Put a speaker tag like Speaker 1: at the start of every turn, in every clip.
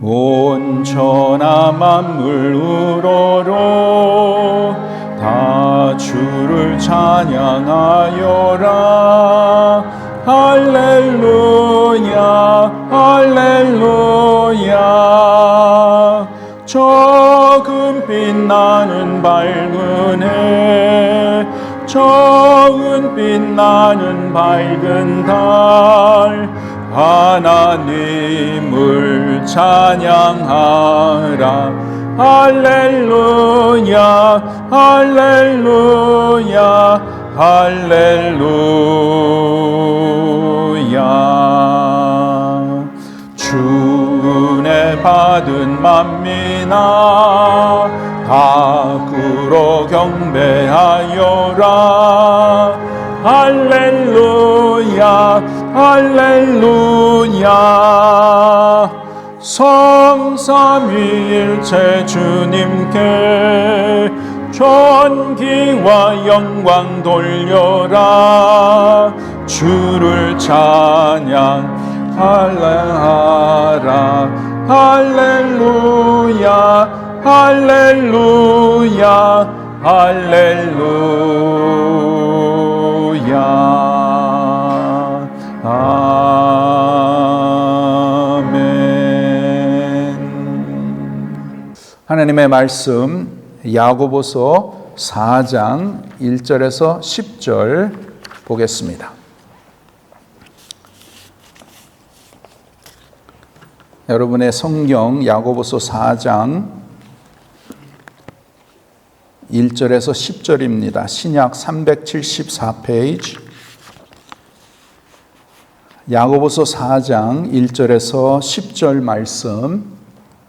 Speaker 1: 온 천하 만물 우러러 다 주를 찬양하여라. 할렐루야 할렐루야. 적은 빛나는 밝은 해, 적은 빛나는 밝은 달, 하나님을 찬양하라. 할렐루야 할렐루야 할렐루야. 주 은혜 받은 만민아 다 굴어 경배하여라. 할렐루야 할렐루야. 성삼위일체 주님께 존귀와 영광 돌려라. 주를 찬양하라. 할렐루야 할렐루야 할렐루야. 하나님의 말씀 야고보서 4장 1절에서 10절 보겠습니다. 여러분의 성경 야고보서 4장 1절에서 10절입니다. 신약 374페이지 야고보서 4장 1절에서 10절 말씀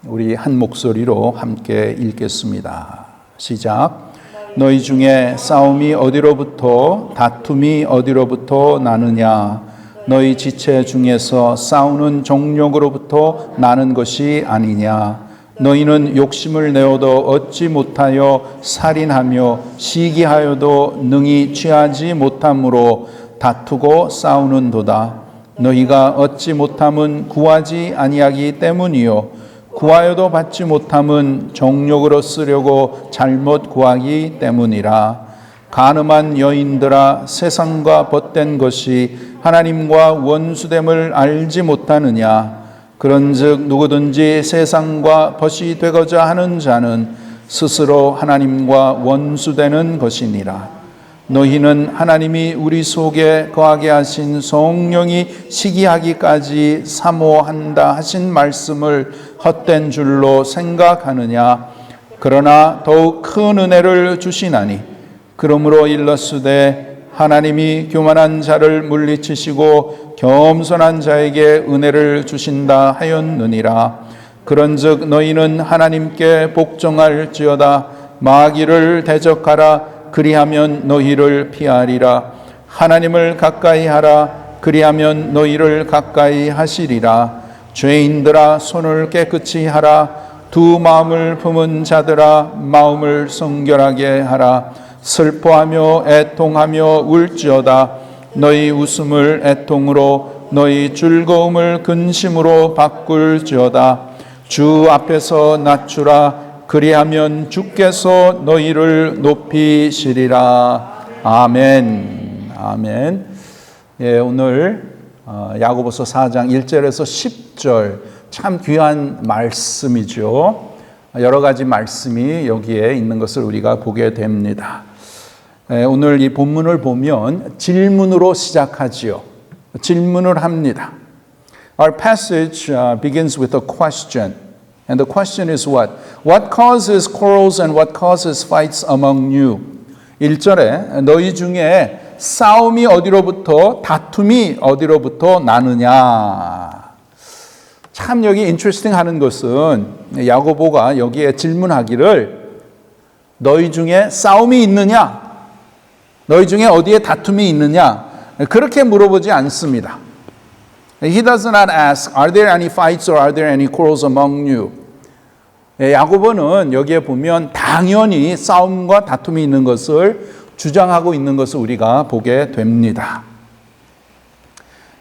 Speaker 1: 우리 한 목소리로 함께 읽겠습니다. 시작. 너희 중에 싸움이 어디로부터 다툼이 어디로부터 나느냐. 너희 지체 중에서 싸우는 정욕으로부터 나는 것이 아니냐. 너희는 욕심을 내어도 얻지 못하여 살인하며 시기하여도 능히 취하지 못함으로 다투고 싸우는도다. 너희가 얻지 못함은 구하지 아니하기 때문이요 구하여도 받지 못함은 정욕으로 쓰려고 잘못 구하기 때문이라. 간음한 여인들아 세상과 벗된 것이 하나님과 원수됨을 알지 못하느냐. 그런즉 누구든지 세상과 벗이 되고자 하는 자는 스스로 하나님과 원수되는 것이니라. 너희는 하나님이 우리 속에 거하게 하신 성령이 시기하기까지 사모한다 하신 말씀을 헛된 줄로 생각하느냐. 그러나 더욱 큰 은혜를 주시나니 그러므로 일렀으되 하나님이 교만한 자를 물리치시고 겸손한 자에게 은혜를 주신다 하였느니라. 그런즉 너희는 하나님께 복종할지어다. 마귀를 대적하라. 그리하면 너희를 피하리라. 하나님을 가까이 하라. 그리하면 너희를 가까이 하시리라. 죄인들아 손을 깨끗이 하라. 두 마음을 품은 자들아 마음을 성결하게 하라. 슬퍼하며 애통하며 울지어다. 너희 웃음을 애통으로 너희 즐거움을 근심으로 바꿀지어다. 주 앞에서 낮추라. 그리하면 주께서 너희를 높이시리라. 아멘. 아멘. 예, 오늘 야고보서 4장 1절에서 10절 참 귀한 말씀이죠. 여러 가지 말씀이 여기에 있는 것을 우리가 보게 됩니다. 오늘 이 본문을 보면 질문으로 시작하지요. 질문을 합니다. Our passage begins with a question. And the question is what? What causes quarrels and what causes fights among you? 1절에 너희 중에 싸움이 어디로부터 다툼이 어디로부터 나느냐. 참 여기 interesting 하는 것은 야고보가 여기에 질문하기를 너희 중에 싸움이 있느냐? 너희 중에 어디에 다툼이 있느냐? 그렇게 물어보지 않습니다. He does not ask, are there any fights or are there any quarrels among you? 야고보는 여기에 보면 당연히 싸움과 다툼이 있는 것을 주장하고 있는 것을 우리가 보게 됩니다.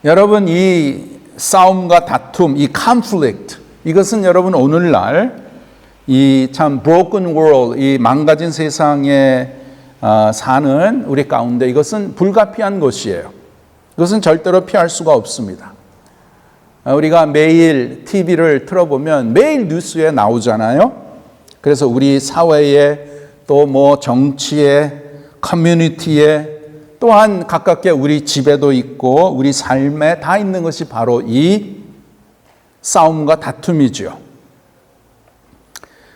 Speaker 1: 여러분, 이 싸움과 다툼, 이 conflict, 이것은 여러분 오늘날 이 참 broken world, 이 망가진 세상에 사는 우리 가운데 이것은 불가피한 것이에요. 이것은 절대로 피할 수가 없습니다. 우리가 매일 TV를 틀어보면 매일 뉴스에 나오잖아요. 그래서 우리 사회에 또 뭐 정치에 커뮤니티에 또한 가깝게 우리 집에도 있고 우리 삶에 다 있는 것이 바로 이 싸움과 다툼이죠.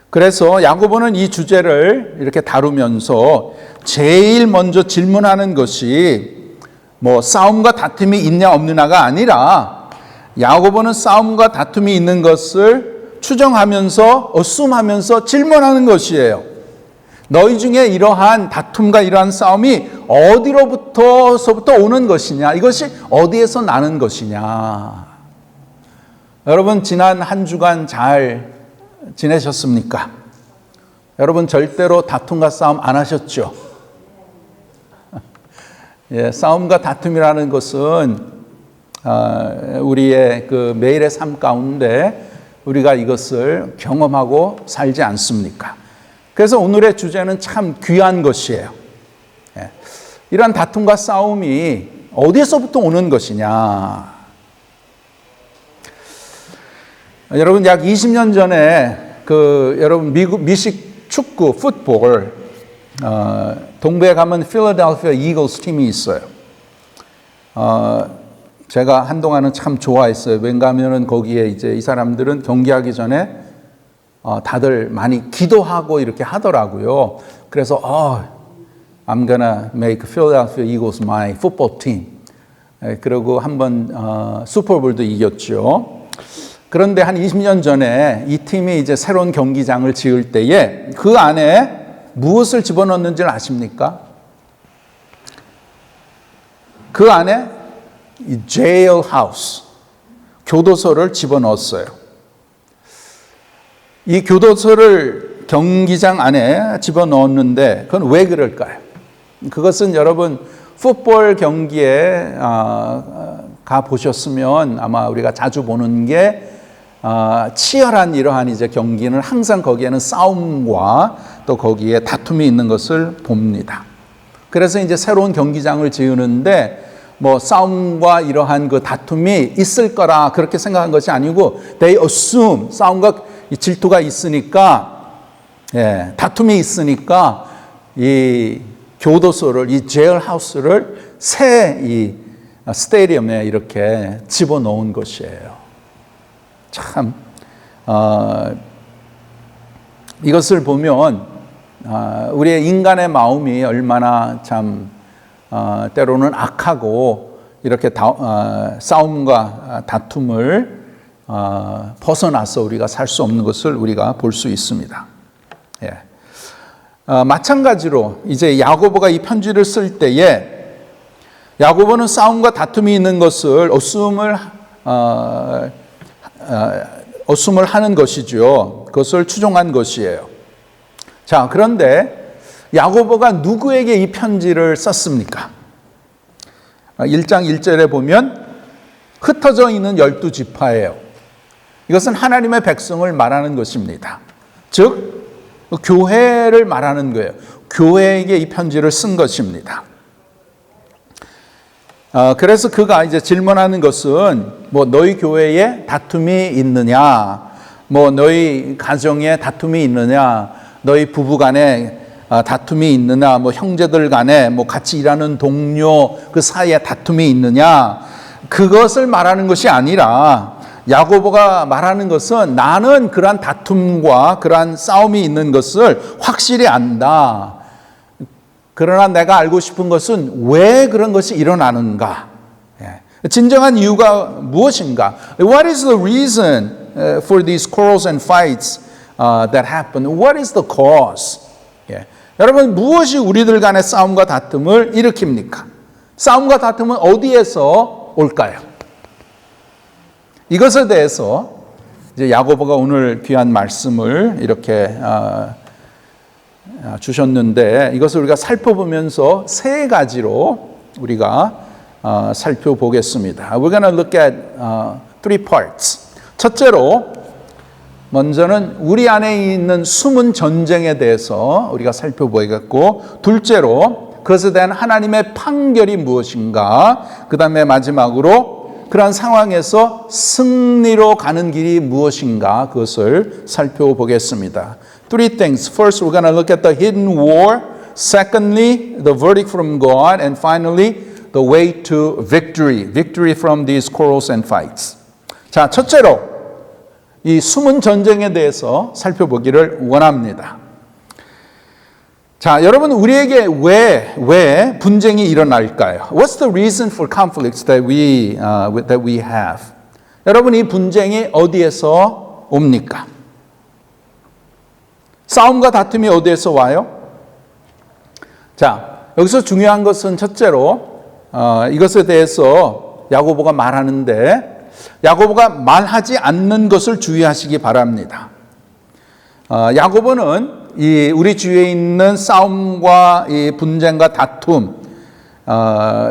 Speaker 1: 그래서 야고보는 이 주제를 이렇게 다루면서 제일 먼저 질문하는 것이 뭐 싸움과 다툼이 있냐 없느냐가 아니라 야고보는 싸움과 다툼이 있는 것을 추정하면서 assume하면서 질문하는 것이에요. 너희 중에 이러한 다툼과 이러한 싸움이 어디로부터서부터 오는 것이냐? 이것이 어디에서 나는 것이냐? 여러분 지난 한 주간 잘 지내셨습니까? 여러분 절대로 다툼과 싸움 안 하셨죠? 예, 싸움과 다툼이라는 것은 우리의 그 매일의 삶 가운데 우리가 이것을 경험하고 살지 않습니까? 그래서 오늘의 주제는 참 귀한 것이에요. 예, 이런 다툼과 싸움이 어디에서부터 오는 것이냐? 여러분 약 20년 전에 여러분 미식 축구 풋볼 동부에 가면 필라델피아 이글스 팀이 있어요. 제가 한동안은 참 좋아했어요. 왜냐하면은 거기에 이제 이 사람들은 경기하기 전에 다들 많이 기도하고 이렇게 하더라고요. 그래서 I'm gonna make Philadelphia Eagles my football team. 그리고 한번 슈퍼볼도 이겼죠. 그런데 한 20년 전에 이 팀이 이제 새로운 경기장을 지을 때에 그 안에 무엇을 집어넣는지 아십니까? 그 안에 이 jailhouse, 교도소를 집어넣었어요. 이 교도소를 경기장 안에 집어넣었는데 그건 왜 그럴까요? 그것은 여러분 풋볼 경기에 가 보셨으면 아마 우리가 자주 보는 게 치열한 이러한 이제 경기는 항상 거기에는 싸움과 또 거기에 다툼이 있는 것을 봅니다. 그래서 이제 새로운 경기장을 지으는데 뭐 싸움과 이러한 그 다툼이 있을 거라 그렇게 생각한 것이 아니고 they assume 싸움과 이 질투가 있으니까 다툼이 있으니까 이 교도소를 이 제일하우스를 새 이 스테디움에 이렇게 집어넣은 것이에요. 참 이것을 보면 우리의 인간의 마음이 얼마나 참 때로는 악하고 이렇게 싸움과 다툼을 벗어나서 우리가 살 수 없는 것을 우리가 볼 수 있습니다. 예. 마찬가지로 이제 야고보가 이 편지를 쓸 때에 야고보는 싸움과 다툼이 있는 것을 assume을 하는 것이죠. 그것을 추정한 것이에요. 자, 그런데 야고보가 누구에게 이 편지를 썼습니까? 1장 1절에 보면 흩어져 있는 12지파예요. 이것은 하나님의 백성을 말하는 것입니다. 즉 교회를 말하는 거예요. 교회에게 이 편지를 쓴 것입니다. 그래서 그가 이제 질문하는 것은 뭐 너희 교회에 다툼이 있느냐, 뭐 너희 가정에 다툼이 있느냐, 너희 부부 간에 다툼이 있느냐, 뭐 형제들 간에 뭐 같이 일하는 동료 그 사이에 다툼이 있느냐, 그것을 말하는 것이 아니라 야고보가 말하는 것은 나는 그러한 다툼과 그러한 싸움이 있는 것을 확실히 안다. 그러나 내가 알고 싶은 것은 왜 그런 것이 일어나는가? 진정한 이유가 무엇인가? What is the reason for these quarrels and fights that happen? What is the cause? 여러분 무엇이 우리들 간의 싸움과 다툼을 일으킵니까? 싸움과 다툼은 어디에서 올까요? 이것에 대해서 이제 야고보가 오늘 귀한 말씀을 이렇게 주셨는데 이것을 우리가 살펴보면서 세 가지로 우리가 살펴보겠습니다. We're going to look at three parts. 첫째로 먼저는 우리 안에 있는 숨은 전쟁에 대해서 우리가 살펴보겠고, 둘째로 그것에 대한 하나님의 판결이 무엇인가, 그 다음에 마지막으로 그러한 상황에서 승리로 가는 길이 무엇인가, 그것을 살펴보겠습니다. Three things. First, we're going to look at the hidden war. Secondly, the verdict from God. And finally, the way to victory. Victory from these quarrels and fights. 자, 첫째로 이 숨은 전쟁에 대해서 살펴보기를 원합니다. 자, 여러분, 우리에게 왜 분쟁이 일어날까요? What's the reason for conflicts that we have? 여러분, 이 분쟁이 어디에서 옵니까? 싸움과 다툼이 어디에서 와요? 자, 여기서 중요한 것은 첫째로 이것에 대해서 야고보가 말하는데, 야고보가 말하지 않는 것을 주의하시기 바랍니다. 야고보는 우리 주위에 있는 싸움과 이 분쟁과 다툼,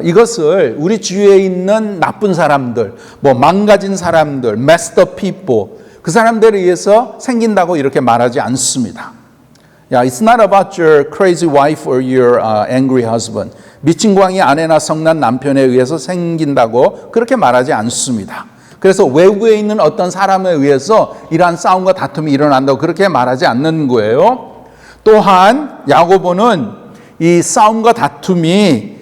Speaker 1: 이것을 우리 주위에 있는 나쁜 사람들, 뭐 망가진 사람들, messed up people, 그 사람들에 의해서 생긴다고 이렇게 말하지 않습니다. It's not about your crazy wife or your angry husband. 미친 광이 아내나 성난 남편에 의해서 생긴다고 그렇게 말하지 않습니다. 그래서 외부에 있는 어떤 사람에 의해서 이러한 싸움과 다툼이 일어난다고 그렇게 말하지 않는 거예요. 또한 야고보는 이 싸움과 다툼이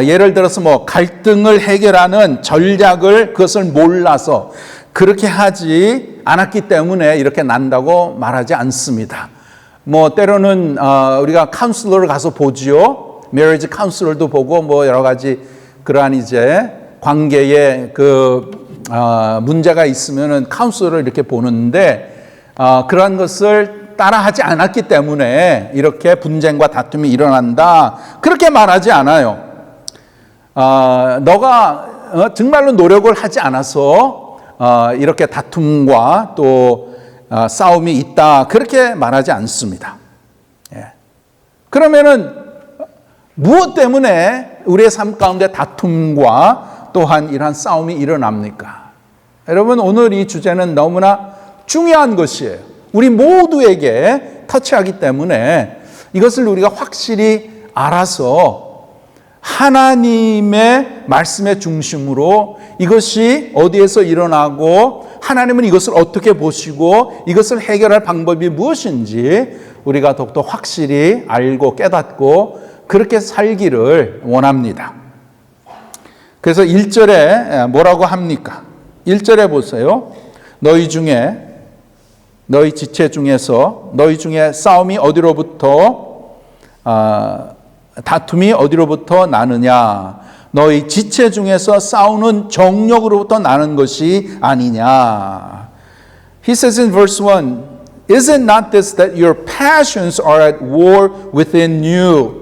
Speaker 1: 예를 들어서 뭐 갈등을 해결하는 전략을 그것을 몰라서 그렇게 하지 않았기 때문에 이렇게 난다고 말하지 않습니다. 뭐 때로는 우리가 카운슬러를 가서 보지요. 메리지 카운슬러도 보고 뭐 여러 가지 그러한 이제 관계에 문제가 있으면은 카운슬러를 이렇게 보는데 그러한 것을 따라하지 않았기 때문에 이렇게 분쟁과 다툼이 일어난다. 그렇게 말하지 않아요. 너가 정말로 노력을 하지 않아서 이렇게 다툼과 또 싸움이 있다. 그렇게 말하지 않습니다. 그러면은 무엇 때문에 우리의 삶 가운데 다툼과 또한 이러한 싸움이 일어납니까? 여러분, 오늘 이 주제는 너무나 중요한 것이에요. 우리 모두에게 터치하기 때문에 이것을 우리가 확실히 알아서 하나님의 말씀의 중심으로 이것이 어디에서 일어나고 하나님은 이것을 어떻게 보시고 이것을 해결할 방법이 무엇인지 우리가 더욱더 확실히 알고 깨닫고 그렇게 살기를 원합니다. 그래서 1절에 뭐라고 합니까? 1절에 보세요. 너희 지체 중에서 너희 중에 싸움이 어디로부터 다툼이 어디로부터 나느냐? 너희 지체 중에서 싸우는 정욕으로부터 나는 것이 아니냐? He says in verse 1, Is it not this that your passions are at war within you?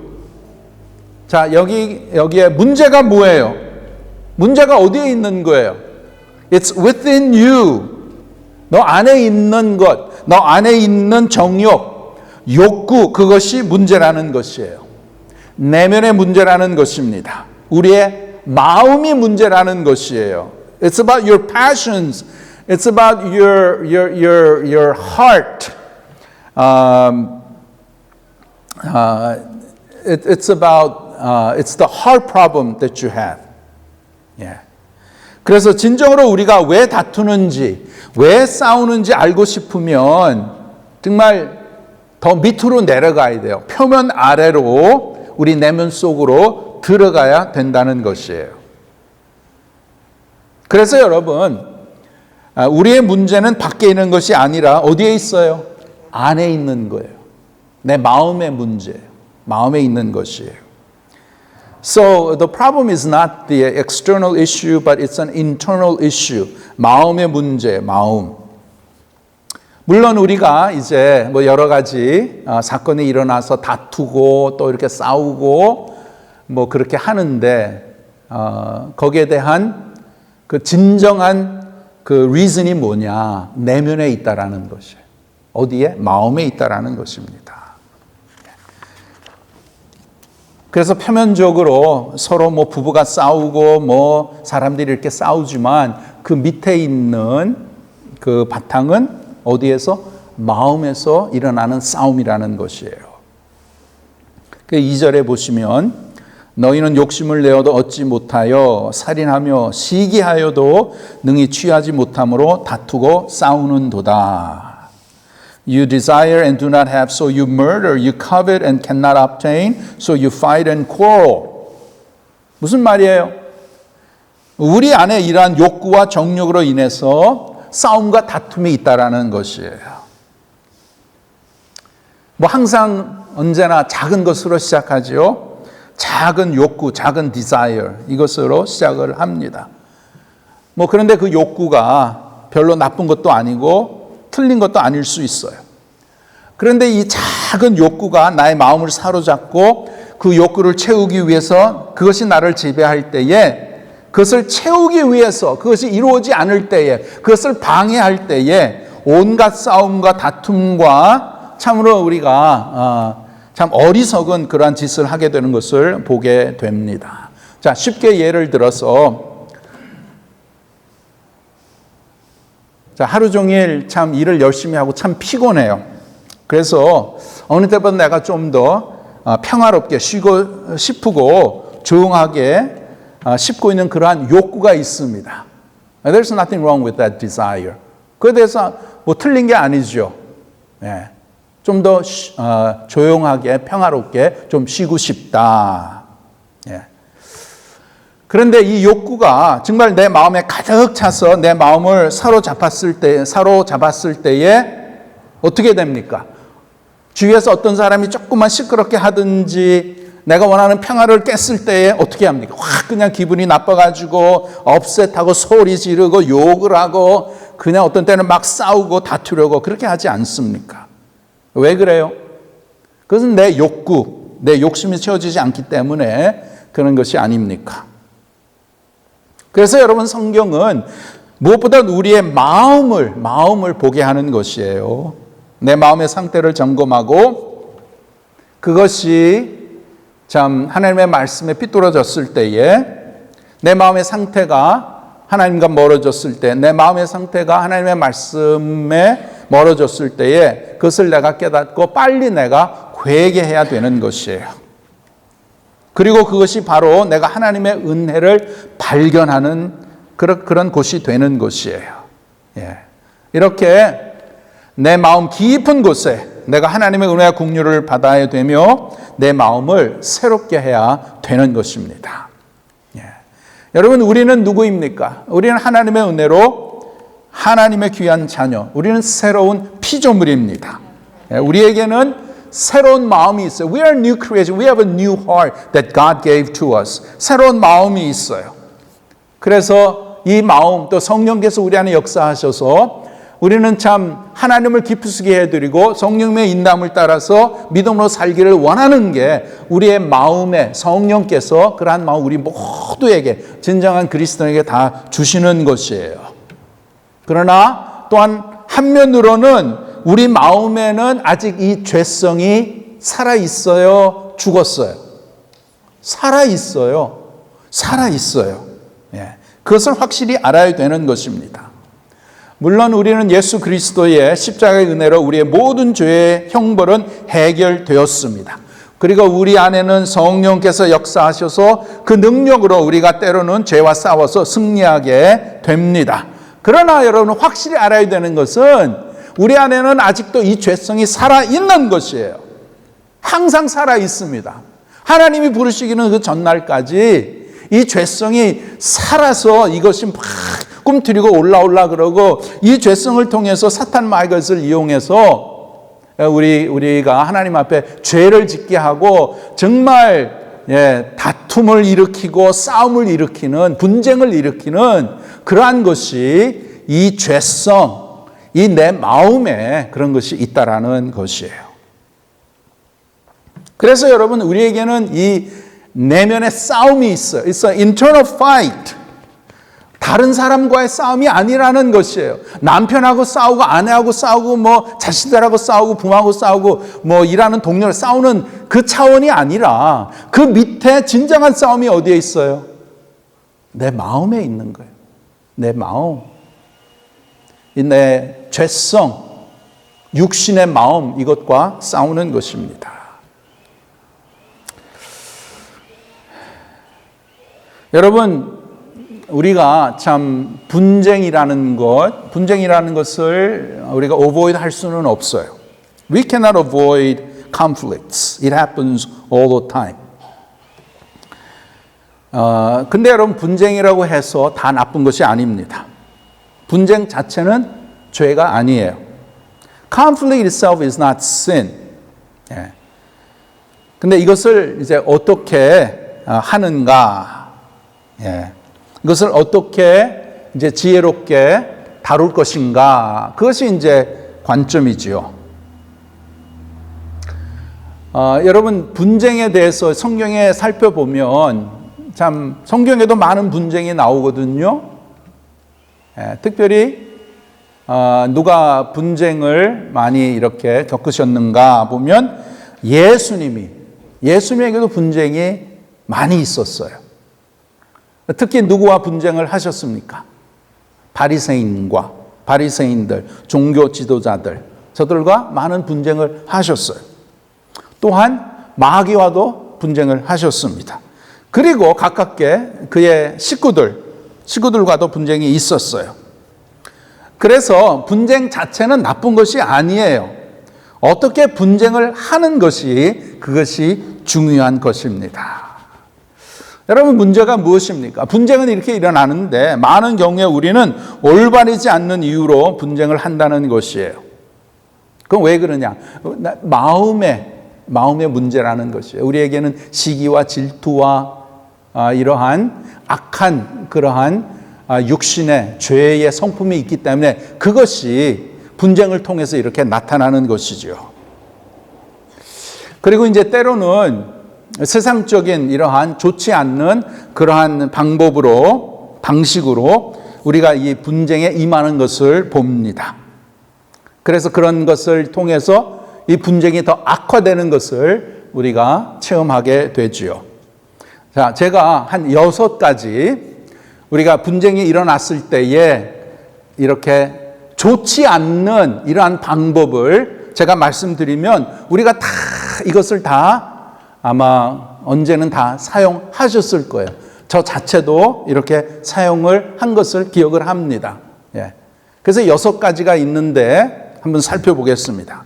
Speaker 1: 자, 여기에 문제가 뭐예요? 문제가 어디에 있는 거예요? It's within you. 너 안에 있는 것, 너 안에 있는 정욕, 욕구, 그것이 문제라는 것이에요. 내면의 문제라는 것입니다. 우리의 마음이 문제라는 것이에요. It's about your passions. It's about your heart. It's the heart problem that you have. Yeah. 그래서 진정으로 우리가 왜 다투는지, 왜 싸우는지 알고 싶으면 정말 더 밑으로 내려가야 돼요. 표면 아래로 우리 내면 속으로 들어가야 된다는 것이에요. 그래서 여러분, 우리의 문제는 밖에 있는 것이 아니라 어디에 있어요? 안에 있는 거예요. 내 마음의 문제예요. 마음에 있는 것이에요. So the problem is not the external issue, but it's an internal issue. 마음의 문제, 마음. 물론 우리가 이제 뭐 여러 가지 사건이 일어나서 다투고 또 이렇게 싸우고 뭐 그렇게 하는데 거기에 대한 그 진정한 그 reason이 뭐냐? 내면에 있다라는 것이에요. 어디에? 마음에 있다라는 것입니다. 그래서 표면적으로 서로 뭐 부부가 싸우고 뭐 사람들이 이렇게 싸우지만 그 밑에 있는 그 바탕은 어디에서? 마음에서 일어나는 싸움이라는 것이에요. 2절에 보시면 너희는 욕심을 내어도 얻지 못하여 살인하며 시기하여도 능히 취하지 못함으로 다투고 싸우는도다. You desire and do not have, so you murder. You covet and cannot obtain, so you fight and quarrel. 무슨 말이에요? 우리 안에 이러한 욕구와 정욕으로 인해서 싸움과 다툼이 있다라는 것이에요. 뭐 항상 언제나 작은 것으로 시작하죠. 작은 욕구, 작은 desire 이것으로 시작을 합니다. 뭐 그런데 그 욕구가 별로 나쁜 것도 아니고 틀린 것도 아닐 수 있어요. 그런데 이 작은 욕구가 나의 마음을 사로잡고 그 욕구를 채우기 위해서 그것이 나를 지배할 때에 그것을 채우기 위해서 그것이 이루어지지 않을 때에 그것을 방해할 때에 온갖 싸움과 다툼과 참으로 우리가 참 어리석은 그러한 짓을 하게 되는 것을 보게 됩니다. 자, 쉽게 예를 들어서 자, 하루 종일 참 일을 열심히 하고 참 피곤해요. 그래서 어느 때보다 내가 좀 더 평화롭게 쉬고 싶고 조용하게 씹고 있는 그러한 욕구가 있습니다. There's nothing wrong with that desire. 그에 대해서 뭐 틀린 게 아니죠. 예. 좀 더 조용하게 평화롭게 좀 쉬고 싶다. 예. 그런데 이 욕구가 정말 내 마음에 가득 차서 내 마음을 사로잡았을 때에 어떻게 됩니까? 주위에서 어떤 사람이 조금만 시끄럽게 하든지 내가 원하는 평화를 깼을 때에 어떻게 합니까? 확 그냥 기분이 나빠가지고 업셋하고 소리 지르고 욕을 하고 그냥 어떤 때는 막 싸우고 다투려고 그렇게 하지 않습니까? 왜 그래요? 그것은 내 욕구, 내 욕심이 채워지지 않기 때문에 그런 것이 아닙니까? 그래서 여러분 성경은 무엇보다 우리의 마음을 보게 하는 것이에요. 내 마음의 상태를 점검하고 그것이 참 하나님의 말씀에 삐뚤어졌을 때에 내 마음의 상태가 하나님과 멀어졌을 때 내 마음의 상태가 하나님의 말씀에 멀어졌을 때에 그것을 내가 깨닫고 빨리 내가 회개해야 되는 것이에요. 그리고 그것이 바로 내가 하나님의 은혜를 발견하는 그런 곳이 되는 것이에요. 예. 이렇게 내 마음 깊은 곳에 내가 하나님의 은혜와 긍휼을 받아야 되며 내 마음을 새롭게 해야 되는 것입니다. 예. 여러분 우리는 누구입니까? 우리는 하나님의 은혜로 하나님의 귀한 자녀, 우리는 새로운 피조물입니다. 예. 우리에게는 새로운 마음이 있어요. We are new creation. We have a new heart that God gave to us. 새로운 마음이 있어요. 그래서 이 마음 또 성령께서 우리 안에 역사하셔서 우리는 참 하나님을 기쁘시게 해드리고 성령의 인도함을 따라서 믿음으로 살기를 원하는 게 우리의 마음에 성령께서 그러한 마음 우리 모두에게 진정한 그리스도인에게 다 주시는 것이에요. 그러나 또한 한면으로는 우리 마음에는 아직 이 죄성이 살아있어요? 죽었어요? 살아있어요. 살아있어요. 예. 그것을 확실히 알아야 되는 것입니다. 물론 우리는 예수 그리스도의 십자가의 은혜로 우리의 모든 죄의 형벌은 해결되었습니다. 그리고 우리 안에는 성령께서 역사하셔서 그 능력으로 우리가 때로는 죄와 싸워서 승리하게 됩니다. 그러나 여러분 확실히 알아야 되는 것은 우리 안에는 아직도 이 죄성이 살아있는 것이에요. 항상 살아있습니다. 하나님이 부르시기는 그 전날까지 이 죄성이 살아서 이것이 막 꿈틀이고 올라올라 그러고 이 죄성을 통해서 사탄 마귀를 이용해서 우리가 하나님 앞에 죄를 짓게 하고 정말 다툼을 일으키고 싸움을 일으키는 분쟁을 일으키는 그러한 것이 이 죄성, 이 내 마음에 그런 것이 있다라는 것이에요. 그래서 여러분 우리에게는 이 내면의 싸움이 있어요. It's an internal fight. 다른 사람과의 싸움이 아니라는 것이에요. 남편하고 싸우고 아내하고 싸우고 뭐 자식들하고 싸우고 부모하고 싸우고 뭐 일하는 동료를 싸우는 그 차원이 아니라 그 밑에 진정한 싸움이 어디에 있어요? 내 마음에 있는 거예요. 내 마음. 내 죄성, 육신의 마음 이것과 싸우는 것입니다. 여러분, 우리가 참 분쟁이라는 것을 우리가 avoid 할 수는 없어요. We cannot avoid conflicts. It happens all the time. 근데 여러분, 분쟁이라고 해서 다 나쁜 것이 아닙니다. 분쟁 자체는 죄가 아니에요. Conflict itself is not sin. 예. 근데 이것을 이제 어떻게 하는가? 예. 이것을 어떻게 이제 지혜롭게 다룰 것인가? 그것이 이제 관점이지요. 여러분, 분쟁에 대해서 성경에 살펴보면 참 성경에도 많은 분쟁이 나오거든요. 예. 특별히 누가 분쟁을 많이 이렇게 겪으셨는가 보면 예수님에게도 분쟁이 많이 있었어요. 특히 누구와 분쟁을 하셨습니까? 바리새인들, 종교 지도자들, 저들과 많은 분쟁을 하셨어요. 또한 마귀와도 분쟁을 하셨습니다. 그리고 가깝게 그의 식구들과도 분쟁이 있었어요. 그래서 분쟁 자체는 나쁜 것이 아니에요. 어떻게 분쟁을 하는 그것이 중요한 것입니다. 여러분, 문제가 무엇입니까? 분쟁은 이렇게 일어나는데 많은 경우에 우리는 올바르지 않는 이유로 분쟁을 한다는 것이에요. 그럼 왜 그러냐? 마음의 문제라는 것이에요. 우리에게는 시기와 질투와 이러한 악한 그러한 육신의 죄의 성품이 있기 때문에 그것이 분쟁을 통해서 이렇게 나타나는 것이죠. 그리고 이제 때로는 세상적인 이러한 좋지 않는 그러한 방식으로 우리가 이 분쟁에 임하는 것을 봅니다. 그래서 그런 것을 통해서 이 분쟁이 더 악화되는 것을 우리가 체험하게 되지요. 자, 제가 한 6가지 우리가 분쟁이 일어났을 때에 이렇게 좋지 않는 이러한 방법을 제가 말씀드리면 우리가 이것을 다 아마 언제는 다 사용하셨을 거예요. 저 자체도 이렇게 사용을 한 것을 기억을 합니다. 예. 그래서 6가지가 있는데 한번 살펴보겠습니다.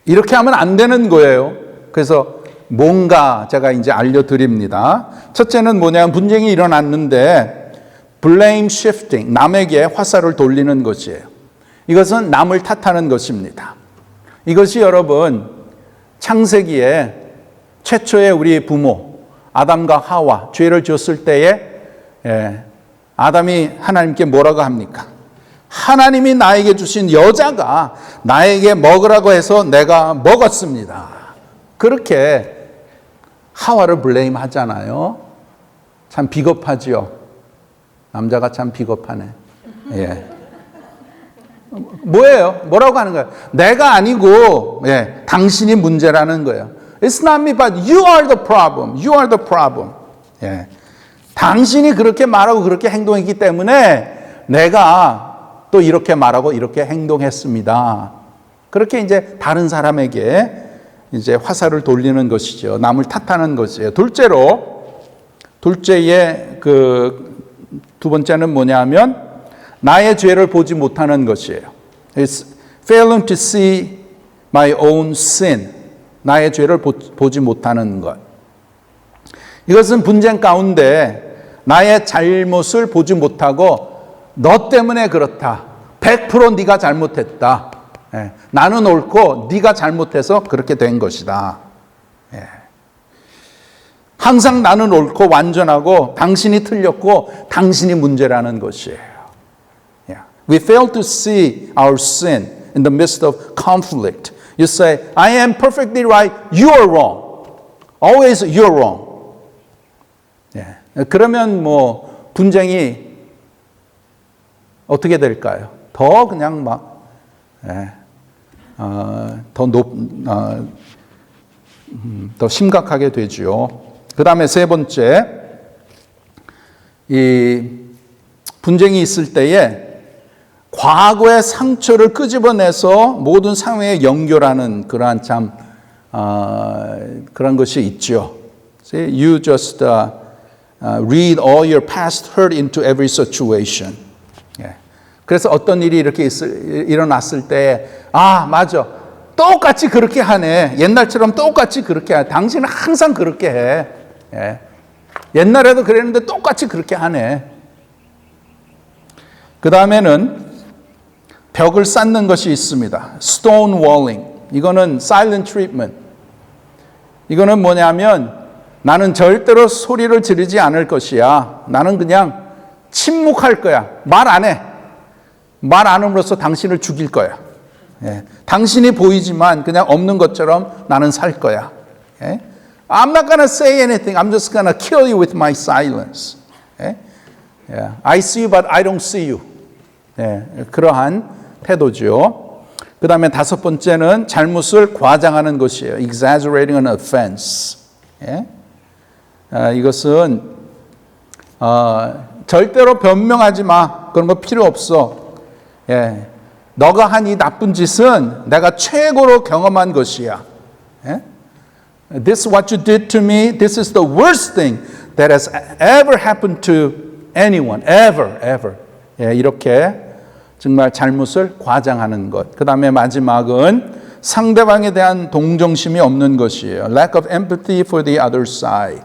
Speaker 1: 이렇게 하면 안 되는 거예요. 그래서 뭔가 제가 이제 알려드립니다. 첫째는 뭐냐면 분쟁이 일어났는데 blame shifting, 남에게 화살을 돌리는 것이에요. 이것은 남을 탓하는 것입니다. 이것이 여러분 창세기에 최초의 우리 부모 아담과 하와 죄를 지었을 때에 아담이 하나님께 뭐라고 합니까? 하나님이 나에게 주신 여자가 나에게 먹으라고 해서 내가 먹었습니다. 그렇게 하와를 블레임 하잖아요. 참 비겁하지요. 남자가 참 비겁하네. 예. 뭐예요? 뭐라고 하는 거예요? 내가 아니고 당신이 문제라는 거예요. It's not me, but you are the problem. You are the problem. 예. 당신이 그렇게 말하고 그렇게 행동했기 때문에 내가 또 이렇게 말하고 이렇게 행동했습니다. 그렇게 이제 다른 사람에게 이제 화살을 돌리는 것이죠. 남을 탓하는 것이에요. 둘째의 두 번째는 뭐냐면 나의 죄를 보지 못하는 것이에요. It's failing to see my own sin. 나의 죄를 보지 못하는 것. 이것은 분쟁 가운데 나의 잘못을 보지 못하고 너 때문에 그렇다. 100% 네가 잘못했다. 나는 옳고 네가 잘못해서 그렇게 된 것이다. 항상 나는 옳고 완전하고 당신이 틀렸고 당신이 문제라는 것이에요. We fail to see our sin in the midst of conflict. You say, I am perfectly right, you are wrong. Always you're wrong. 그러면 뭐 분쟁이 어떻게 될까요? 더 그냥 더 심각하게 되지요. 그 다음에 세 번째, 이 분쟁이 있을 때에 과거의 상처를 끄집어내서 모든 상황에 연결하는 그러한 참 그런 것이 있죠. You just read all your past hurt into every situation. 그래서 어떤 일이 이렇게 일어났을 때, 아, 맞아. 똑같이 그렇게 하네. 옛날처럼 똑같이 그렇게 해. 당신은 항상 그렇게 해. 옛날에도 그랬는데 똑같이 그렇게 하네. 그 다음에는 벽을 쌓는 것이 있습니다. Stonewalling. 이거는 silent treatment. 이거는 뭐냐면 나는 절대로 소리를 지르지 않을 것이야. 나는 그냥 침묵할 거야. 말 안 해. 말 안 함으로써 당신을 죽일 거야. 당신이 보이지만 그냥 없는 것처럼 나는 살 거야. I'm not gonna say anything. I'm just gonna kill you with my silence. I see you, but I don't see you. 그러한 태도죠. 그 다음에 다섯 번째는 잘못을 과장하는 것이에요. Exaggerating an offense. 이것은 절대로 변명하지 마. 그런 거 필요 없어. 너가 한 이 나쁜 짓은 내가 최고로 경험한 것이야. This is what you did to me. This is the worst thing that has ever happened to anyone. Ever. 이렇게 정말 잘못을 과장하는 것. 그 다음에 마지막은 상대방에 대한 동정심이 없는 것이에요. Lack of empathy for the other side.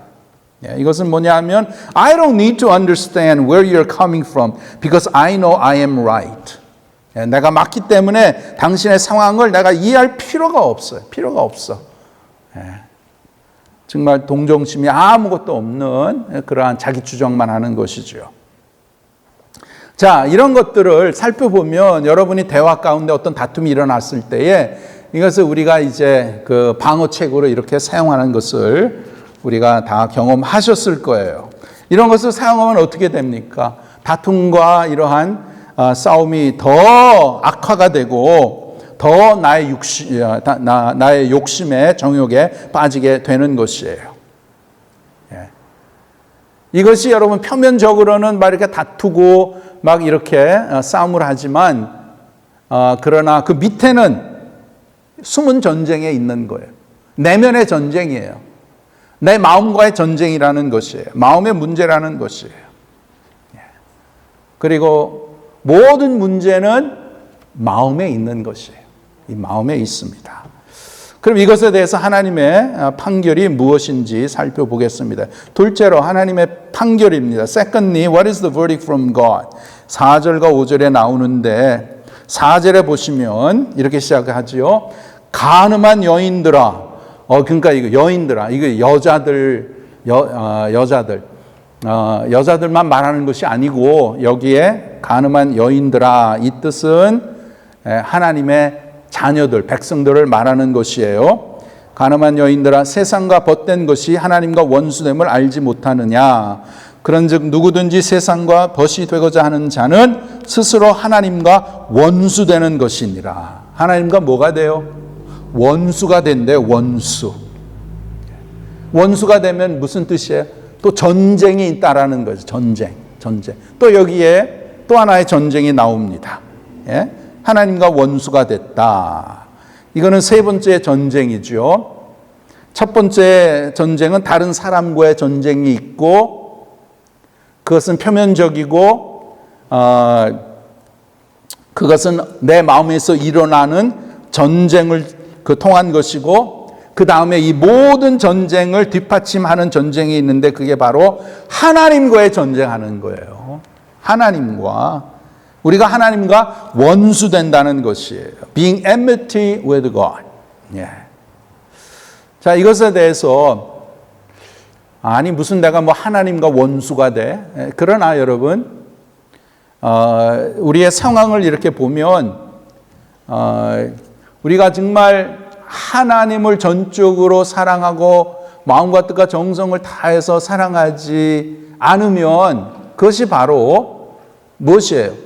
Speaker 1: 이것은 뭐냐면 I don't need to understand where you're coming from because I know I am right. 내가 맞기 때문에 당신의 상황을 내가 이해할 필요가 없어요. 필요가 없어. 정말 동정심이 아무것도 없는 그러한 자기 주장만 하는 것이죠. 자, 이런 것들을 살펴보면 여러분이 대화 가운데 어떤 다툼이 일어났을 때에 이것을 우리가 이제 그 방어책으로 이렇게 사용하는 것을 우리가 다 경험하셨을 거예요. 이런 것을 사용하면 어떻게 됩니까? 다툼과 이러한 싸움이 더 악화가 되고 더 나의 욕심에 정욕에 빠지게 되는 것이에요. 이것이 여러분 표면적으로는 막 이렇게 다투고 막 이렇게 싸움을 하지만 그러나 그 밑에는 숨은 전쟁에 있는 거예요. 내면의 전쟁이에요. 내 마음과의 전쟁이라는 것이에요. 마음의 문제라는 것이에요. 그리고 모든 문제는 마음에 있는 것이에요. 이 마음에 있습니다. 그럼 이것에 대해서 하나님의 판결이 무엇인지 살펴보겠습니다. 둘째로 하나님의 판결입니다. Secondly, what is the verdict from God? 4절과 5절에 나오는데 4절에 보시면 이렇게 시작하지요. 간음한 여인들아. 그러니까 이거 여인들아. 이거 여자들만 말하는 것이 아니고 여기에 간음한 여인들아 이 뜻은 하나님의 자녀들, 백성들을 말하는 것이에요. 간음한 여인들아 세상과 벗된 것이 하나님과 원수됨을 알지 못하느냐. 그런즉 누구든지 세상과 벗이 되고자 하는 자는 스스로 하나님과 원수되는 것이니라. 하나님과 뭐가 돼요? 원수가 된대요. 원수. 원수가 되면 무슨 뜻이에요? 또 전쟁이 있다라는 거죠. 전쟁. 또 여기에 또 하나의 전쟁이 나옵니다. 하나님과 원수가 됐다. 이거는 세 번째 전쟁이죠. 첫 번째 전쟁은 다른 사람과의 전쟁이 있고 그것은 표면적이고 그것은 내 마음에서 일어나는 전쟁을 통한 것이고 그 다음에 이 모든 전쟁을 뒷받침하는 전쟁이 있는데 그게 바로 하나님과의 전쟁하는 거예요. 우리가 하나님과 원수된다는 것이에요. Being enmity with God. 자, 이것에 대해서 아니 무슨 내가 뭐 하나님과 원수가 돼? 그러나 여러분 우리의 상황을 이렇게 보면 우리가 정말 하나님을 전적으로 사랑하고 마음과 뜻과 정성을 다해서 사랑하지 않으면 그것이 바로 무엇이에요?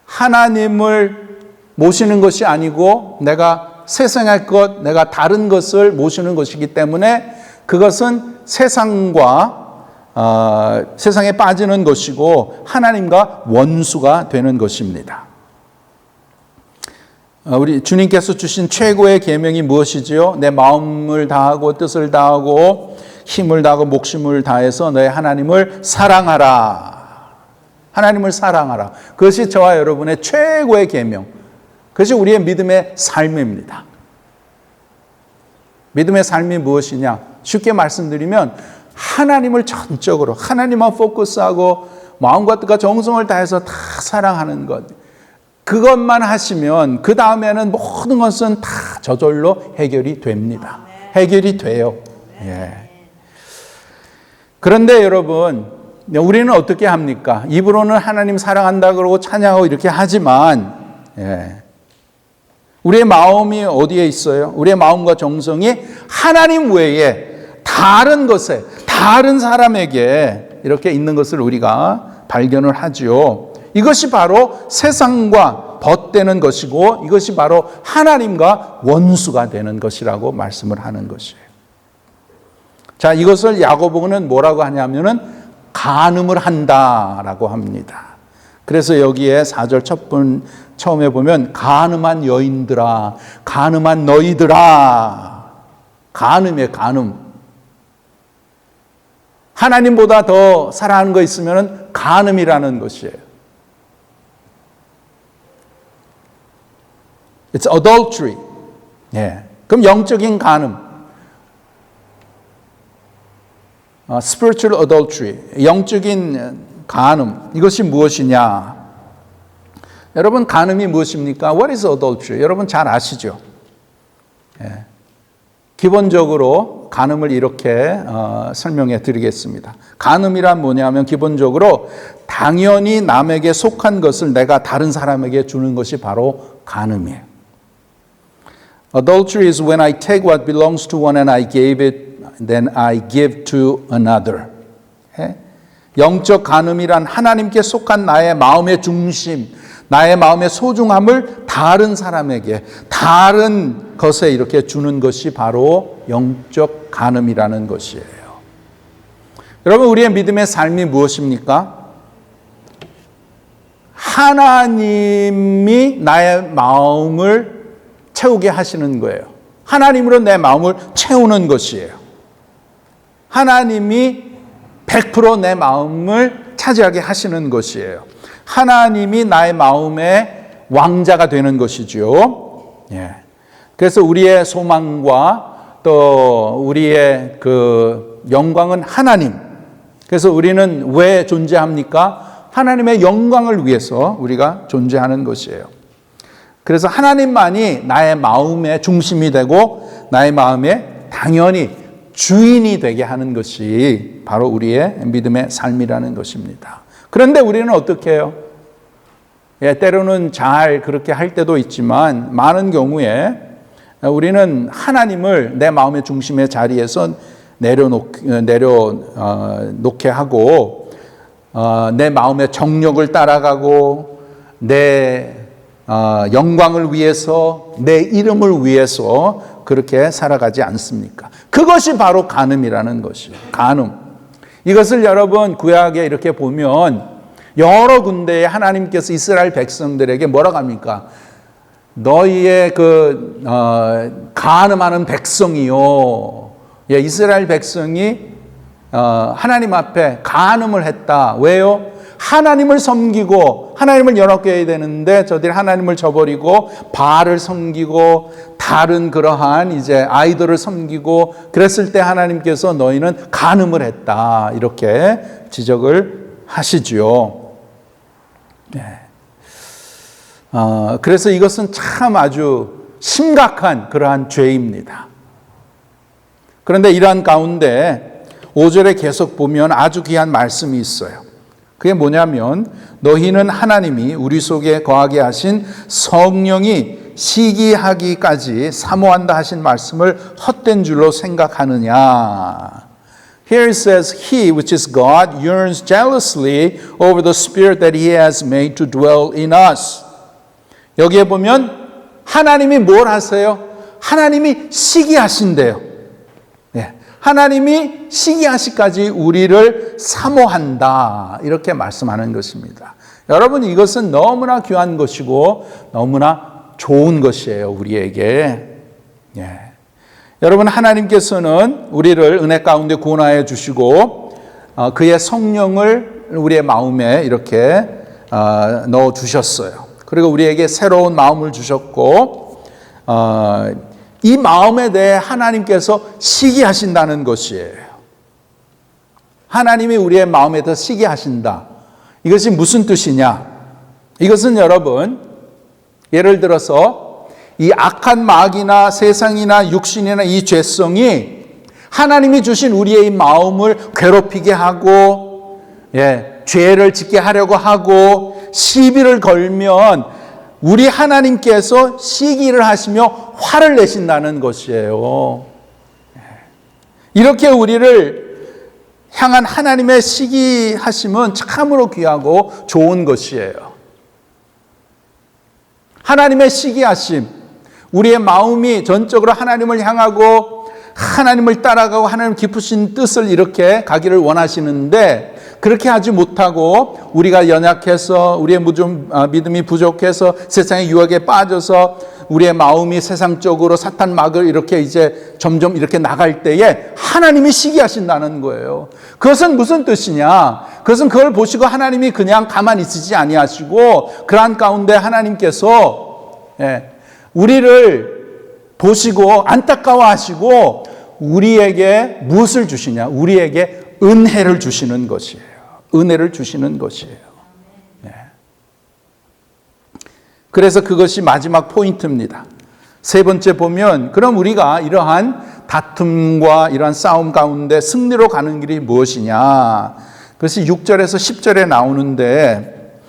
Speaker 1: 하나님을 모시는 것이 아니고 내가 세상의 것, 내가 다른 것을 모시는 것이기 때문에 그것은 세상과 세상에 빠지는 것이고 하나님과 원수가 되는 것입니다. 우리 주님께서 주신 최고의 계명이 무엇이지요? 내 마음을 다하고 뜻을 다하고 힘을 다하고 목숨을 다해서 너의 하나님을 사랑하라. 하나님을 사랑하라. 그것이 저와 여러분의 최고의 계명. 그것이 우리의 믿음의 삶입니다. 믿음의 삶이 무엇이냐? 쉽게 말씀드리면 하나님을 전적으로 하나님만 포커스하고 마음과 뜻과 정성을 다해서 다 사랑하는 것. 그것만 하시면 그 다음에는 모든 것은 다 저절로 해결이 됩니다. 해결이 돼요. 예. 그런데 여러분, 우리는 어떻게 합니까? 입으로는 하나님 사랑한다 그러고 찬양하고 이렇게 하지만 우리의 마음이 어디에 있어요? 우리의 마음과 정성이 하나님 외에 다른 것에, 다른 사람에게 이렇게 있는 것을 우리가 발견을 하죠. 이것이 바로 세상과 벗되는 것이고 이것이 바로 하나님과 원수가 되는 것이라고 말씀을 하는 것이에요. 자, 이것을 야고보는 뭐라고 하냐면은 간음을 한다라고 합니다. 그래서 여기에 4절 처음에 보면 간음한 여인들아, 간음한 너희들아. 간음이에요, 간음. 하나님보다 더 사랑하는 거 있으면 간음이라는 것이에요. It's adultery. 예. 그럼 영적인 간음. Spiritual adultery. 영적인 간음. 이것이 무엇이냐? 여러분, 간음이 무엇입니까? What is adultery? 여러분 잘 아시죠? 예. 기본적으로 간음을 이렇게 설명해 드리겠습니다. 간음이란 뭐냐면 기본적으로 당연히 남에게 속한 것을 내가 다른 사람에게 주는 것이 바로 간음이에요. Adultery is when I take what belongs to one and I gave it, then I give to another. 영적 간음이란 하나님께 속한 나의 마음의 중심, 나의 마음의 소중함을 다른 사람에게, 다른 것에 이렇게 주는 것이 바로 영적 간음이라는 것이에요. 여러분, 우리의 믿음의 삶이 무엇입니까? 하나님이 나의 마음을 채우게 하시는 거예요. 하나님으로 내 마음을 채우는 것이에요. 하나님이 100% 내 마음을 차지하게 하시는 것이에요. 하나님이 나의 마음의 왕자가 되는 것이죠. 예. 그래서 우리의 소망과 또 우리의 그 영광은 하나님. 그래서 우리는 왜 존재합니까? 하나님의 영광을 위해서 우리가 존재하는 것이에요. 그래서 하나님만이 나의 마음의 중심이 되고 나의 마음에 당연히 주인이 되게 하는 것이 바로 우리의 믿음의 삶이라는 것입니다. 그런데 우리는 어떻게 해요? 때로는 잘 그렇게 할 때도 있지만 많은 경우에 우리는 하나님을 내 마음의 중심의 자리에서 내려놓게 하고 내 마음의 정욕을 따라가고 내 영광을 위해서 내 이름을 위해서 그렇게 살아가지 않습니까? 그것이 바로 간음이라는 것이에요. 간음. 이것을 여러분 구약에 이렇게 보면 여러 군데에 하나님께서 이스라엘 백성들에게 뭐라고 합니까? 너희의 간음하는 백성이요. 이스라엘 백성이 하나님 앞에 간음을 했다. 왜요? 하나님을 섬기고 하나님을 연합해야 되는데 저들이 하나님을 저버리고 바알을 섬기고 다른 그러한 이제 아이돌을 섬기고 그랬을 때 하나님께서 너희는 간음을 했다. 이렇게 지적을 하시지요. 네. 그래서 이것은 참 아주 심각한 그러한 죄입니다. 그런데 이러한 가운데 5절에 계속 보면 아주 귀한 말씀이 있어요. 그게 뭐냐면 너희는 하나님이 우리 속에 거하게 하신 성령이 시기하기까지 사모한다 하신 말씀을 헛된 줄로 생각하느냐. Here it says, He, which is God, yearns jealously over the Spirit that He has made to dwell in us. 여기에 보면 하나님이 뭘 하세요? 하나님이 시기하신대요. 네. 하나님이 시기하시까지 우리를 사모한다. 이렇게 말씀하는 것입니다. 여러분, 이것은 너무나 귀한 것이고 너무나 좋은 것이에요, 우리에게. 예. 여러분, 하나님께서는 우리를 은혜 가운데 구원하여 주시고 그의 성령을 우리의 마음에 이렇게 넣어 주셨어요. 그리고 우리에게 새로운 마음을 주셨고 이 마음에 대해 하나님께서 시기하신다는 것이에요. 하나님이 우리의 마음에 더 시기하신다. 이것이 무슨 뜻이냐? 이것은 여러분, 예를 들어서 이 악한 마귀나 세상이나 육신이나 이 죄성이 하나님이 주신 우리의 마음을 괴롭히게 하고, 죄를 짓게 하려고 하고 시비를 걸면 우리 하나님께서 시기를 하시며 화를 내신다는 것이에요. 이렇게 우리를 향한 하나님의 시기하심은 참으로 귀하고 좋은 것이에요. 하나님의 시기하심, 우리의 마음이 전적으로 하나님을 향하고 하나님을 따라가고 하나님 기쁘신 뜻을 이렇게 가기를 원하시는데 그렇게 하지 못하고 우리가 연약해서 우리의 믿음이 부족해서 세상의 유혹에 빠져서 우리의 마음이 세상적으로 사탄 막을 이렇게 이제 점점 이렇게 나갈 때에 하나님이 시기하신다는 거예요. 그것은 무슨 뜻이냐? 그것은 그걸 보시고 하나님이 그냥 가만히 있으지 아니하시고 그러한 가운데 하나님께서 우리를 보시고 안타까워하시고 우리에게 무엇을 주시냐? 우리에게 은혜를 주시는 것이에요. 은혜를 주시는 것이에요. 그래서 그것이 마지막 포인트입니다. 세 번째 보면 그럼 우리가 이러한 다툼과 이러한 싸움 가운데 승리로 가는 길이 무엇이냐? 그것이 6절에서 10절에 나오는데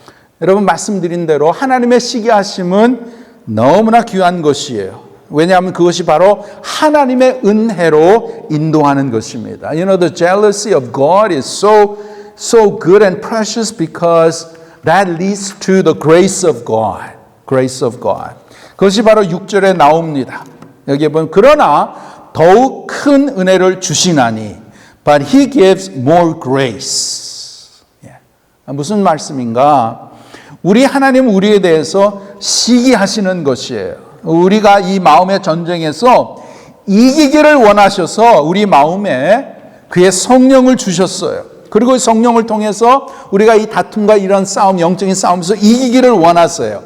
Speaker 1: 여러분 말씀드린 대로 하나님의 시기하심은 너무나 귀한 것이에요. 왜냐하면 그것이 바로 하나님의 은혜로 인도하는 것입니다. You know, the jealousy of God is so good and precious because that leads to the grace of God. Grace of God. 그것이 바로 6절에 나옵니다. 여기에 보면 그러나 더욱 큰 은혜를 주시나니 but he gives more grace. 무슨 말씀인가? 우리 하나님 우리에 대해서 시기하시는 것이에요. 우리가 이 마음의 전쟁에서 이기기를 원하셔서 우리 마음에 그의 성령을 주셨어요. 그리고 성령을 통해서 우리가 이 다툼과 이런 싸움, 영적인 싸움에서 이기기를 원하세요.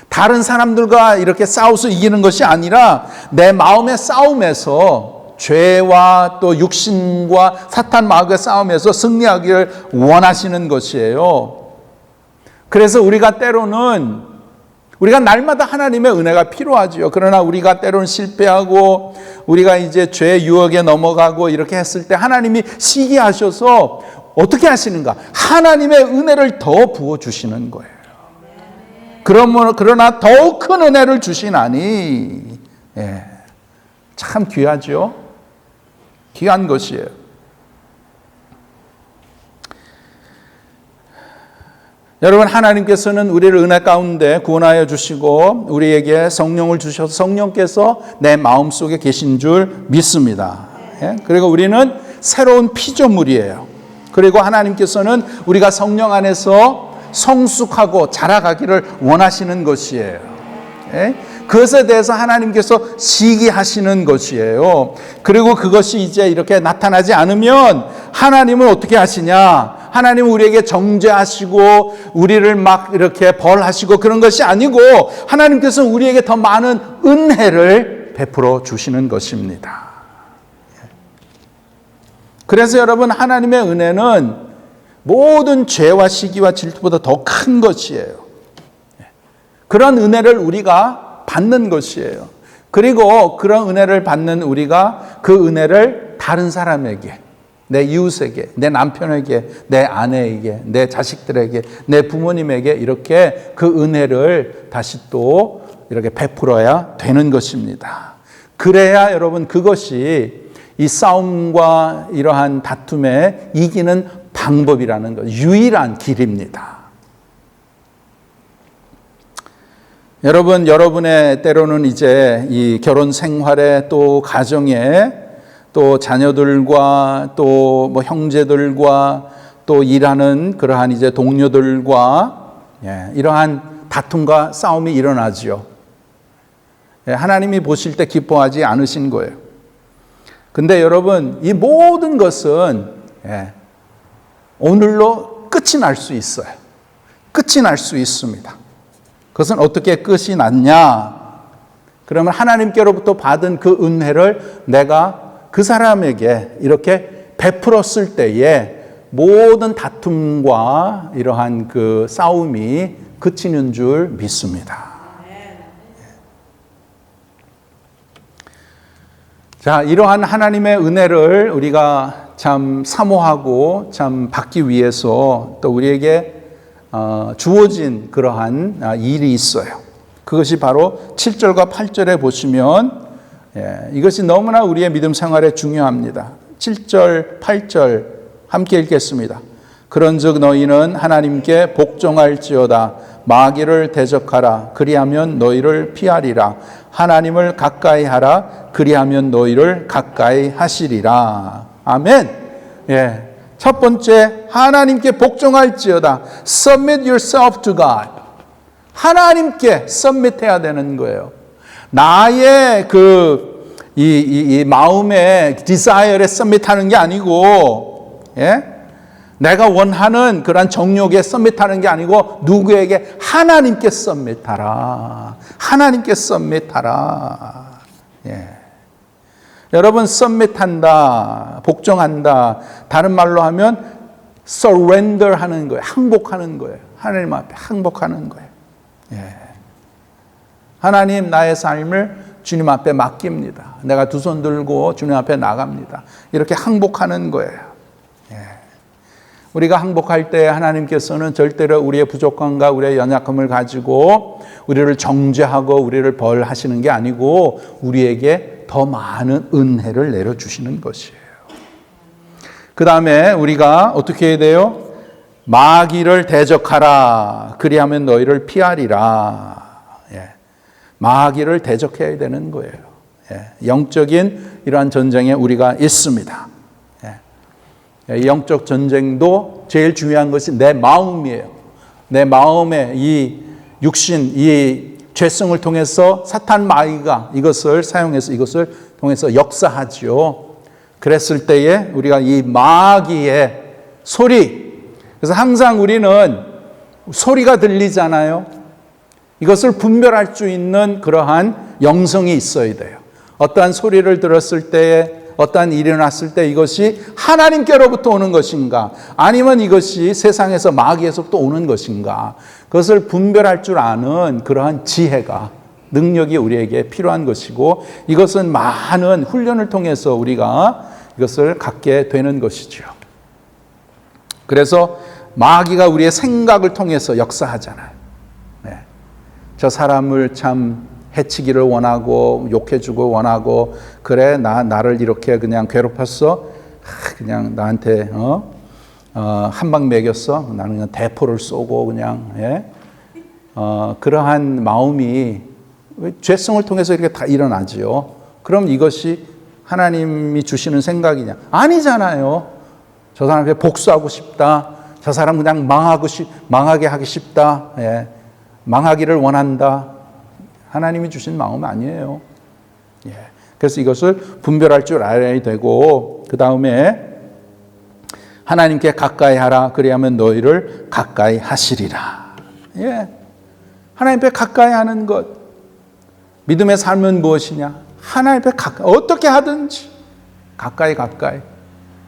Speaker 1: 다른 사람들과 이렇게 싸워서 이기는 것이 아니라 내 마음의 싸움에서 죄와 또 육신과 사탄 마귀의 싸움에서 승리하기를 원하시는 것이에요. 그래서 우리가 때로는 우리가 날마다 하나님의 은혜가 필요하지요. 그러나 우리가 때로는 실패하고 우리가 이제 죄의 유혹에 넘어가고 이렇게 했을 때 하나님이 시기하셔서 어떻게 하시는가? 하나님의 은혜를 더 부어주시는 거예요. 그러나 더욱 큰 은혜를 주시나니 참 귀하죠. 귀한 것이에요. 여러분 하나님께서는 우리를 은혜 가운데 구원하여 주시고 우리에게 성령을 주셔서 성령께서 내 마음속에 계신 줄 믿습니다. 그리고 우리는 새로운 피조물이에요. 그리고 하나님께서는 우리가 성령 안에서 성숙하고 자라가기를 원하시는 것이에요. 그것에 대해서 하나님께서 시기하시는 것이에요. 그리고 그것이 이제 이렇게 나타나지 않으면 하나님은 어떻게 하시냐? 하나님은 우리에게 정죄하시고 우리를 막 이렇게 벌하시고 그런 것이 아니고 하나님께서는 우리에게 더 많은 은혜를 베풀어 주시는 것입니다. 그래서 여러분 하나님의 은혜는 모든 죄와 시기와 질투보다 더 큰 것이에요. 그런 은혜를 우리가 받는 것이에요. 그리고 그런 은혜를 받는 우리가 그 은혜를 다른 사람에게, 내 이웃에게, 내 남편에게, 내 아내에게, 내 자식들에게, 내 부모님에게 이렇게 그 은혜를 다시 또 이렇게 베풀어야 되는 것입니다. 그래야 여러분 그것이 이 싸움과 이러한 다툼에 이기는 방법이라는 것, 유일한 길입니다. 여러분, 여러분의 때로는 이제 이 결혼 생활에 또 가정에 또 자녀들과 또 뭐 형제들과 또 일하는 그러한 이제 동료들과 이러한 다툼과 싸움이 일어나지요. 하나님이 보실 때 기뻐하지 않으신 거예요. 근데 여러분, 이 모든 것은 오늘로 끝이 날 수 있어요. 끝이 날 수 있습니다. 그것은 어떻게 끝이 났냐? 그러면 하나님께로부터 받은 그 은혜를 내가 그 사람에게 이렇게 베풀었을 때에 모든 다툼과 이러한 그 싸움이 그치는 줄 믿습니다. 자, 이러한 하나님의 은혜를 우리가 참 사모하고 참 받기 위해서 또 우리에게 주어진 그러한 일이 있어요. 그것이 바로 7절과 8절에 보시면 이것이 너무나 우리의 믿음 생활에 중요합니다. 7절, 8절 함께 읽겠습니다. 그런즉 너희는 하나님께 복종할지어다. 마귀를 대적하라. 그리하면 너희를 피하리라. 하나님을 가까이 하라. 그리하면 너희를 가까이 하시리라. 아멘. 첫 번째, 하나님께 복종할지어다. Submit yourself to God. 하나님께 submit해야 되는 거예요. 나의 이 마음의 desire에 submit하는 게 아니고, 내가 원하는 그런 정욕에 submit하는 게 아니고 누구에게? 하나님께 submit하라. 하나님께 submit하라. 여러분, submit한다, 복종한다. 다른 말로 하면 surrender 하는 거예요. 항복하는 거예요. 하나님 앞에 항복하는 거예요. 하나님, 나의 삶을 주님 앞에 맡깁니다. 내가 두 손 들고 주님 앞에 나갑니다. 이렇게 항복하는 거예요. 우리가 항복할 때 하나님께서는 절대로 우리의 부족함과 우리의 연약함을 가지고 우리를 정죄하고 우리를 벌하시는 게 아니고 우리에게 더 많은 은혜를 내려주시는 것이에요. 그 다음에 우리가 어떻게 해야 돼요? 마귀를 대적하라. 그리하면 너희를 피하리라. 마귀를 대적해야 되는 거예요. 영적인 이러한 전쟁에 우리가 있습니다. 영적 전쟁도 제일 중요한 것이 내 마음이에요. 내 마음의 이 육신, 이 죄성을 통해서 사탄 마귀가 이것을 사용해서 이것을 통해서 역사하지요. 그랬을 때에 우리가 이 마귀의 소리, 그래서 항상 우리는 소리가 들리잖아요. 이것을 분별할 수 있는 그러한 영성이 있어야 돼요. 어떠한 소리를 들었을 때에 어떠한 일이 일어났을 때 이것이 하나님께로부터 오는 것인가 아니면 이것이 세상에서 마귀에서부터 오는 것인가, 그것을 분별할 줄 아는 그러한 지혜가, 능력이 우리에게 필요한 것이고 이것은 많은 훈련을 통해서 우리가 이것을 갖게 되는 것이죠. 그래서 마귀가 우리의 생각을 통해서 역사하잖아요. 저 사람을 참 해치기를 원하고 욕해주고 원하고, 그래 나를 이렇게 그냥 괴롭혔어, 그냥 나한테 한 방 먹였어, 나는 그냥 대포를 쏘고 그냥 그러한 마음이 죄성을 통해서 이렇게 다 일어나지요. 그럼 이것이 하나님이 주시는 생각이냐? 아니잖아요. 저 사람한테 복수하고 싶다, 저 사람 그냥 망하게 하기 싶다, 망하기를 원한다. 하나님이 주신 마음 아니에요. 그래서 이것을 분별할 줄 알아야 되고, 그 다음에 하나님께 가까이 하라. 그리하면 너희를 가까이 하시리라. 하나님께 가까이 하는 것. 믿음의 삶은 무엇이냐? 하나님께 가까이, 어떻게 하든지 가까이.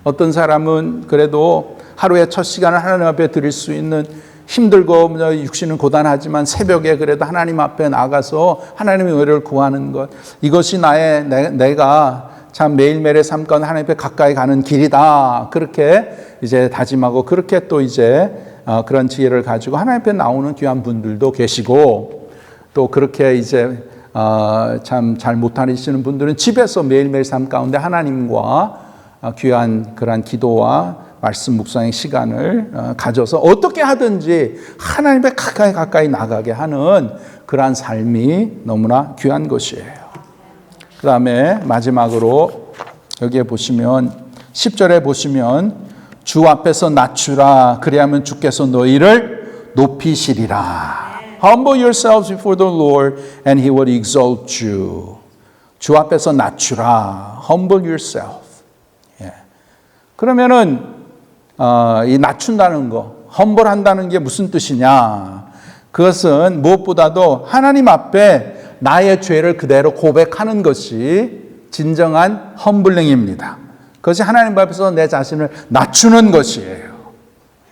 Speaker 1: 어떤 사람은 그래도 하루에 첫 시간을 하나님 앞에 드릴 수 있는, 힘들고 육신은 고단하지만 새벽에 그래도 하나님 앞에 나가서 하나님의 은혜를 구하는 것, 이것이 내가 참 매일매일의 삶 가운데 하나님 앞에 가까이 가는 길이다. 그렇게 이제 다짐하고 그렇게 또 이제 그런 지혜를 가지고 하나님 앞에 나오는 귀한 분들도 계시고, 또 그렇게 이제 참 잘 못하시는 분들은 집에서 매일매일 삶 가운데 하나님과 귀한 그런 기도와 말씀 묵상의 시간을 가져서 어떻게 하든지 하나님의 가까이 나가게 하는 그러한 삶이 너무나 귀한 것이에요. 그 다음에 마지막으로 여기에 보시면 10절에 보시면 주 앞에서 낮추라 그리하면 주께서 너희를 높이시리라. Humble yourselves before the Lord and He will exalt you. 주 앞에서 낮추라. Humble yourself. 예. 그러면은 이 낮춘다는 거, humble 한다는 게 무슨 뜻이냐? 그것은 무엇보다도 하나님 앞에 나의 죄를 그대로 고백하는 것이 진정한 험블링입니다. 그것이 하나님 앞에서 내 자신을 낮추는 것이에요.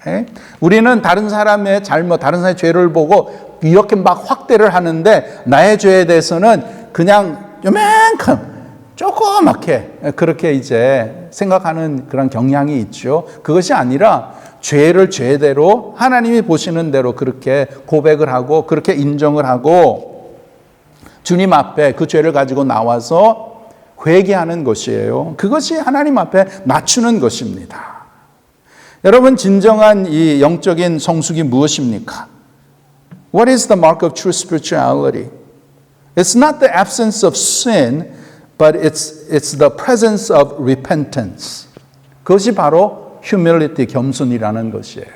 Speaker 1: 예? 우리는 다른 사람의 잘못, 다른 사람의 죄를 보고 이렇게 막 확대를 하는데 나의 죄에 대해서는 그냥 요만큼 조그맣게 그렇게 이제 생각하는 그런 경향이 있죠. 그것이 아니라 죄를 죄대로 하나님이 보시는 대로 그렇게 고백을 하고 그렇게 인정을 하고 주님 앞에 그 죄를 가지고 나와서 회개하는 것이에요. 그것이 하나님 앞에 낮추는 것입니다. 여러분, 진정한 이 영적인 성숙이 무엇입니까? What is the mark of true spirituality? It's not the absence of sin, but it's the presence of repentance. 그것이 바로 humility, 겸손이라는 것이에요.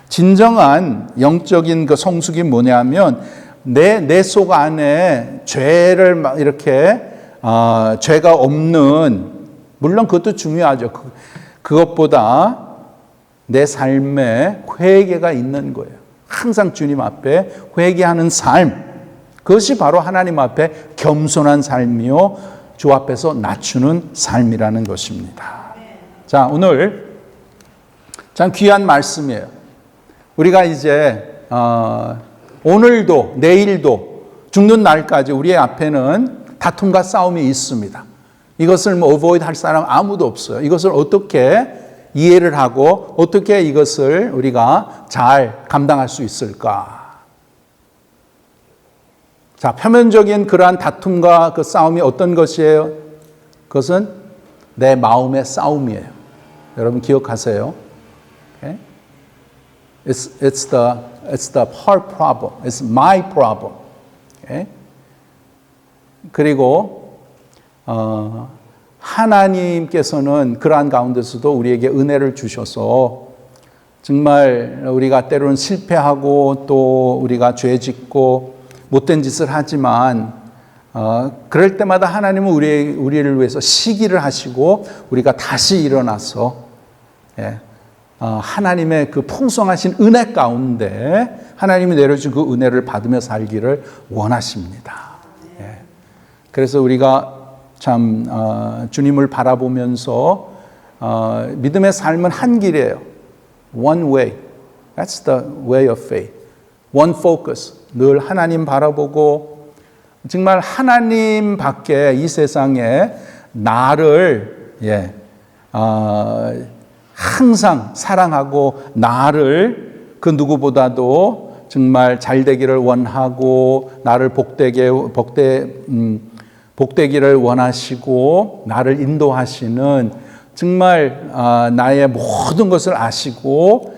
Speaker 1: 진정한 영적인 그 성숙이 뭐냐면 내 속 안에 죄를 막 이렇게 죄가 없는, 물론 그것도 중요하죠. 그것보다 내 삶에 회개가 있는 거예요. 항상 주님 앞에 회개하는 삶, 그것이 바로 하나님 앞에 겸손한 삶이요 주 앞에서 낮추는 삶이라는 것입니다. 자, 오늘 참 귀한 말씀이에요. 우리가 이제 오늘도 내일도 죽는 날까지 우리의 앞에는 다툼과 싸움이 있습니다. 이것을 avoid 할 사람 아무도 없어요. 이것을 어떻게 이해를 하고 어떻게 이것을 우리가 잘 감당할 수 있을까? 자, 표면적인 그러한 다툼과 그 싸움이 어떤 것이에요? 그것은 내 마음의 싸움이에요. 여러분 기억하세요. Okay? It's the heart problem. It's my problem. Okay? 그리고 하나님께서는 그러한 가운데서도 우리에게 은혜를 주셔서 정말 우리가 때로는 실패하고 또 우리가 죄 짓고 못된 짓을 하지만 그럴 때마다 하나님은 우리를 위해서 시기를 하시고 우리가 다시 일어나서 하나님의 그 풍성하신 은혜 가운데 하나님이 내려준 그 은혜를 받으며 살기를 원하십니다. 그래서 우리가 참 주님을 바라보면서 믿음의 삶은 한 길이에요. One way. That's the way of faith. One focus. 늘 하나님 바라보고 정말 하나님 밖에 이 세상에 나를 항상 사랑하고 나를 그 누구보다도 정말 잘 되기를 원하고 나를 복되기를 원하시고 나를 인도하시는 정말 나의 모든 것을 아시고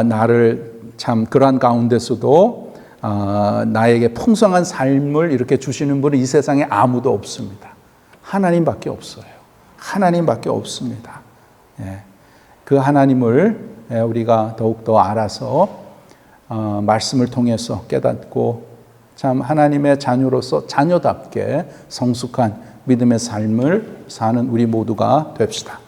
Speaker 1: 나를 참 그러한 가운데서도 나에게 풍성한 삶을 이렇게 주시는 분은 이 세상에 아무도 없습니다. 하나님밖에 없어요. 하나님밖에 없습니다. 그 하나님을 우리가 더욱더 알아서 말씀을 통해서 깨닫고 참 하나님의 자녀로서 자녀답게 성숙한 믿음의 삶을 사는 우리 모두가 됩시다.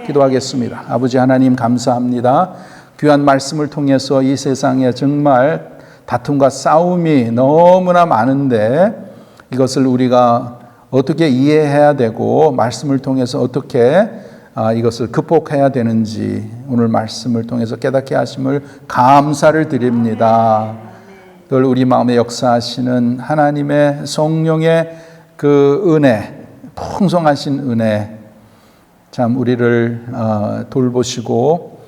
Speaker 1: 기도하겠습니다. 아버지 하나님 감사합니다. 귀한 말씀을 통해서 이 세상에 정말 다툼과 싸움이 너무나 많은데 이것을 우리가 어떻게 이해해야 되고 말씀을 통해서 어떻게 이것을 극복해야 되는지 오늘 말씀을 통해서 깨닫게 하심을 감사를 드립니다. 늘 우리 마음에 역사하시는 하나님의 성령의 그 은혜, 풍성하신 은혜 참 우리를 돌보시고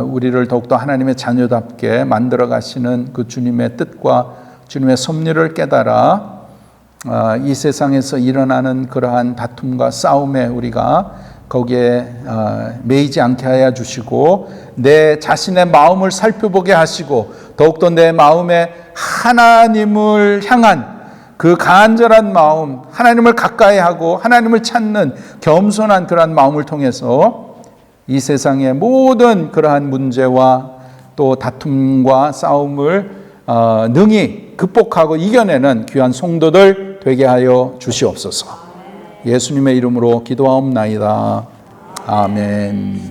Speaker 1: 우리를 더욱더 하나님의 자녀답게 만들어 가시는 그 주님의 뜻과 주님의 섭리를 깨달아 이 세상에서 일어나는 그러한 다툼과 싸움에 우리가 거기에 매이지 않게 하여 주시고 내 자신의 마음을 살펴보게 하시고 더욱더 내 마음에 하나님을 향한 그 간절한 마음, 하나님을 가까이 하고 하나님을 찾는 겸손한 그러한 마음을 통해서 이 세상의 모든 그러한 문제와 또 다툼과 싸움을 능히 극복하고 이겨내는 귀한 성도들 되게 하여 주시옵소서. 예수님의 이름으로 기도하옵나이다. 아멘.